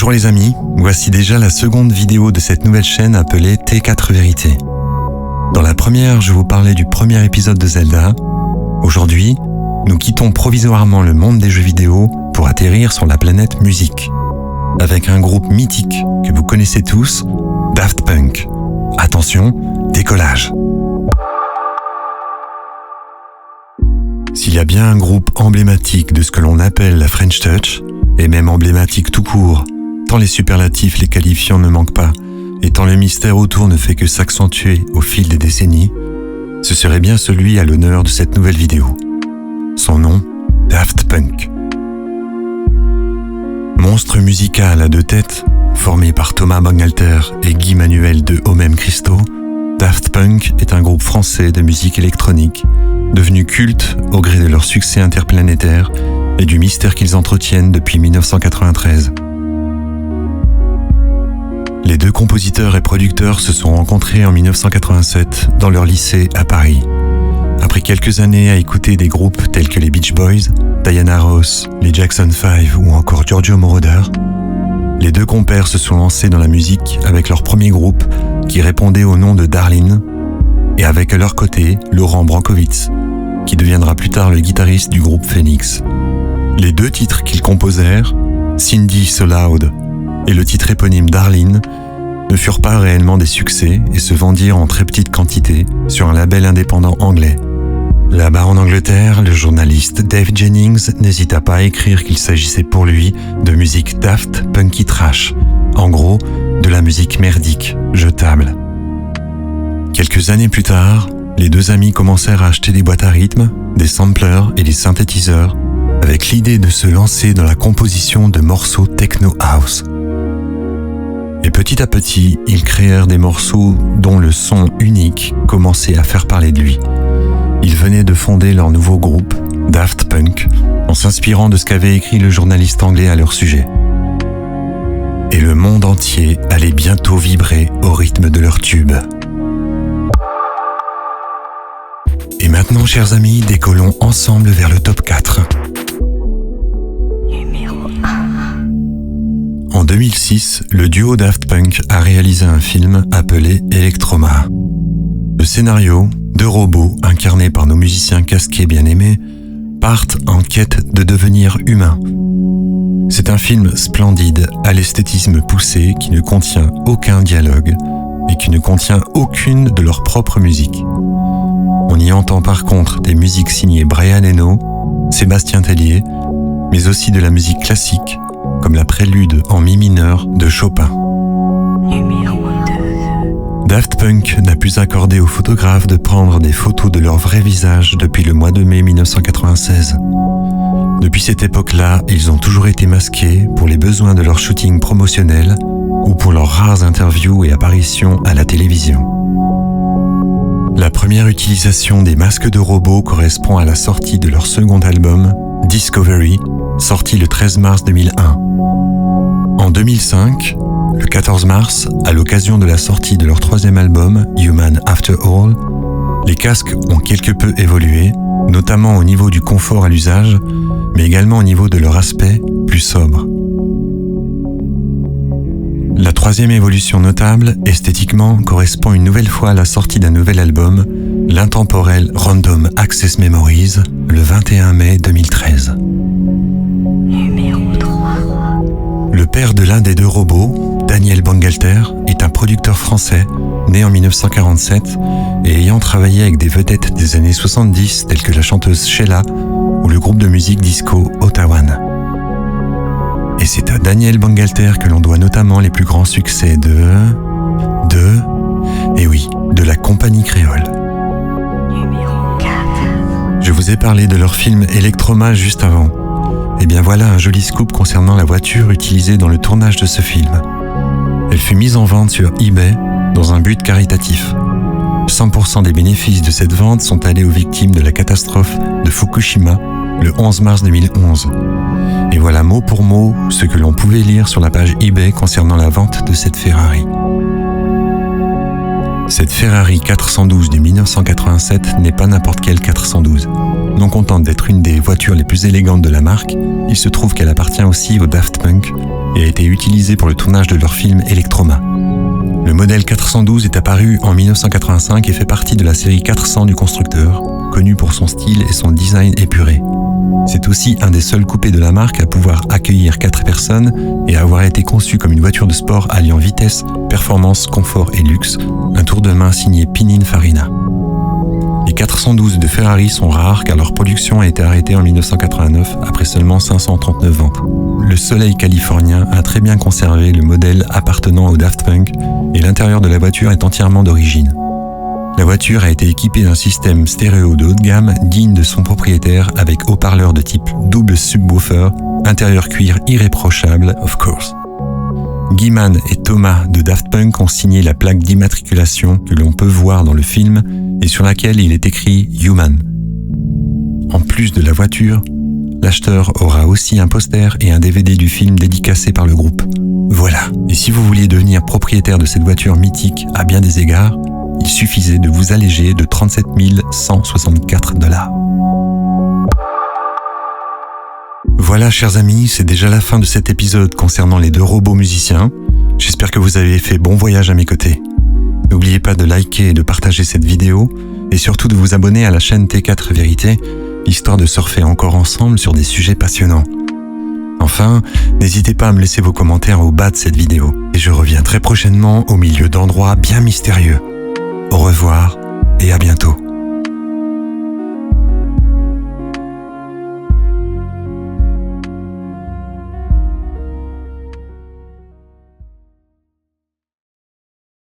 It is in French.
Bonjour les amis, voici déjà la seconde vidéo de cette nouvelle chaîne appelée T4 Vérités. Dans la première, je vous parlais du premier épisode de Zelda. Aujourd'hui, nous quittons provisoirement le monde des jeux vidéo pour atterrir sur la planète musique, avec un groupe mythique que vous connaissez tous, Daft Punk. Attention, décollage. S'il y a bien un groupe emblématique de ce que l'on appelle la French Touch, et même emblématique tout court, tant les superlatifs les qualifiants ne manquent pas, et tant le mystère autour ne fait que s'accentuer au fil des décennies, ce serait bien celui à l'honneur de cette nouvelle vidéo. Son nom, Daft Punk. Monstre musical à deux têtes, formé par Thomas Bangalter et Guy Manuel de Homem Christo, Daft Punk est un groupe français de musique électronique, devenu culte au gré de leur succès interplanétaire et du mystère qu'ils entretiennent depuis 1993. Les deux compositeurs et producteurs se sont rencontrés en 1987 dans leur lycée à Paris. Après quelques années à écouter des groupes tels que les Beach Boys, Diana Ross, les Jackson 5 ou encore Giorgio Moroder, les deux compères se sont lancés dans la musique avec leur premier groupe qui répondait au nom de Darlene, et avec à leur côté Laurent Brankovitz, qui deviendra plus tard le guitariste du groupe Phoenix. Les deux titres qu'ils composèrent, Cindy So Loud et le titre éponyme Darlene, ne furent pas réellement des succès et se vendirent en très petite quantité sur un label indépendant anglais. Là-bas en Angleterre, le journaliste Dave Jennings n'hésita pas à écrire qu'il s'agissait pour lui de musique daft, punky trash, en gros, de la musique merdique, jetable. Quelques années plus tard, les deux amis commencèrent à acheter des boîtes à rythme, des samplers et des synthétiseurs, avec l'idée de se lancer dans la composition de morceaux techno house. Et petit à petit, ils créèrent des morceaux dont le son unique commençait à faire parler de lui. Ils venaient de fonder leur nouveau groupe, Daft Punk, en s'inspirant de ce qu'avait écrit le journaliste anglais à leur sujet. Et le monde entier allait bientôt vibrer au rythme de leur tube. Et maintenant, chers amis, décollons ensemble vers le top 4. En 2006, le duo Daft Punk a réalisé un film appelé Electroma. Le scénario, deux robots incarnés par nos musiciens casqués bien-aimés partent en quête de devenir humains. C'est un film splendide à l'esthétisme poussé qui ne contient aucun dialogue et qui ne contient aucune de leur propre musique. On y entend par contre des musiques signées Brian Eno, Sébastien Tellier, mais aussi de la musique classique, comme la prélude en mi mineur de Chopin. Daft Punk n'a pu accorder aux photographes de prendre des photos de leur vrai visage depuis le mois de mai 1996. Depuis cette époque-là, ils ont toujours été masqués pour les besoins de leur shooting promotionnel ou pour leurs rares interviews et apparitions à la télévision. La première utilisation des masques de robots correspond à la sortie de leur second album, Discovery, sorti le 13 mars 2001. En 2005, le 14 mars, à l'occasion de la sortie de leur troisième album, Human After All, les casques ont quelque peu évolué, notamment au niveau du confort à l'usage, mais également au niveau de leur aspect plus sobre. La troisième évolution notable, esthétiquement, correspond une nouvelle fois à la sortie d'un nouvel album, l'intemporel Random Access Memories, le 21 mai 2013. Le père de l'un des deux robots, Daniel Bangalter, est un producteur français, né en 1947 et ayant travaillé avec des vedettes des années 70 telles que la chanteuse Sheila ou le groupe de musique disco Ottawan. Et c'est à Daniel Bangalter que l'on doit notamment les plus grands succès de la compagnie créole. Je vous ai parlé de leur film Electroma juste avant. Et bien voilà un joli scoop concernant la voiture utilisée dans le tournage de ce film. Elle fut mise en vente sur eBay dans un but caritatif. 100% des bénéfices de cette vente sont allés aux victimes de la catastrophe de Fukushima le 11 mars 2011. Et voilà mot pour mot ce que l'on pouvait lire sur la page eBay concernant la vente de cette Ferrari. Cette Ferrari 412 de 1987 n'est pas n'importe quelle 412. Non contente d'être une des voitures les plus élégantes de la marque, il se trouve qu'elle appartient aussi au Daft Punk et a été utilisée pour le tournage de leur film Electroma. Le modèle 412 est apparu en 1985 et fait partie de la série 400 du constructeur, connu pour son style et son design épuré. C'est aussi un des seuls coupés de la marque à pouvoir accueillir 4 personnes et à avoir été conçu comme une voiture de sport alliant vitesse, performance, confort et luxe, un tour de main signé Pininfarina. Les 412 de Ferrari sont rares car leur production a été arrêtée en 1989 après seulement 539 ventes. Le soleil californien a très bien conservé le modèle appartenant au Daft Punk et l'intérieur de la voiture est entièrement d'origine. La voiture a été équipée d'un système stéréo de haut de gamme digne de son propriétaire avec haut-parleurs de type double subwoofer, intérieur cuir irréprochable, of course. Guy Mann et Thomas de Daft Punk ont signé la plaque d'immatriculation que l'on peut voir dans le film et sur laquelle il est écrit « Human ». En plus de la voiture, l'acheteur aura aussi un poster et un DVD du film dédicacé par le groupe. Voilà. Et si vous vouliez devenir propriétaire de cette voiture mythique à bien des égards, il suffisait de vous alléger de 37 164 $. Voilà, chers amis, c'est déjà la fin de cet épisode concernant les 2 robots musiciens. J'espère que vous avez fait bon voyage à mes côtés. N'oubliez pas de liker et de partager cette vidéo, et surtout de vous abonner à la chaîne T4 Vérité, histoire de surfer encore ensemble sur des sujets passionnants. Enfin, n'hésitez pas à me laisser vos commentaires au bas de cette vidéo, et je reviens très prochainement au milieu d'endroits bien mystérieux. Au revoir et à bientôt.